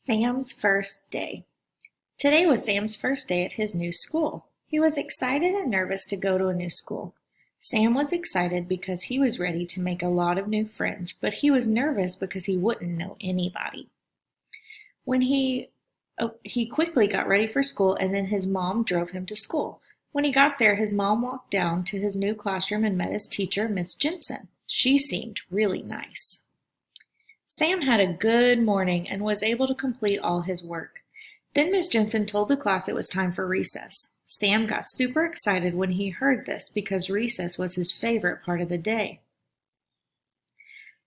Sam's first day. Today was Sam's first day at his new school. He was excited and nervous to go to a new school. Sam was excited because he was ready to make a lot of new friends, but he was nervous because he wouldn't know anybody. When he quickly got ready for school, and then his mom drove him to school. When he got there, his mom walked down to his new classroom and met his teacher, Miss Jensen. She seemed really nice. Sam had a good morning and was able to complete all his work. Then Miss Jensen told the class it was time for recess. Sam got super excited when he heard this because recess was his favorite part of the day.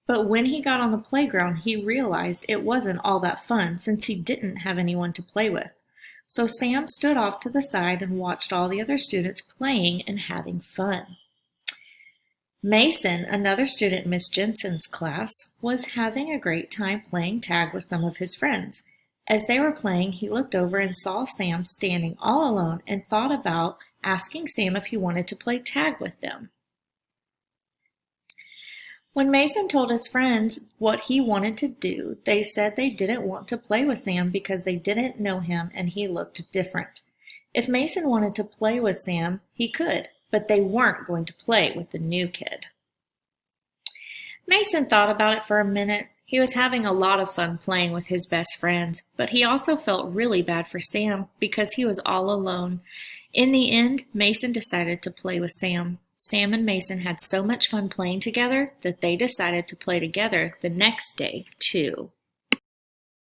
But when he got on the playground, he realized it wasn't all that fun since he didn't have anyone to play with. So Sam stood off to the side and watched all the other students playing and having fun. Mason, another student in Miss Jensen's class, was having a great time playing tag with some of his friends. As they were playing, he looked over and saw Sam standing all alone and thought about asking Sam if he wanted to play tag with them. When Mason told his friends what he wanted to do, they said they didn't want to play with Sam because they didn't know him and he looked different. If Mason wanted to play with Sam, he could, but they weren't going to play with the new kid. Mason thought about it for a minute. He was having a lot of fun playing with his best friends, but he also felt really bad for Sam because he was all alone. In the end, Mason decided to play with Sam. Sam and Mason had so much fun playing together that they decided to play together the next day, too.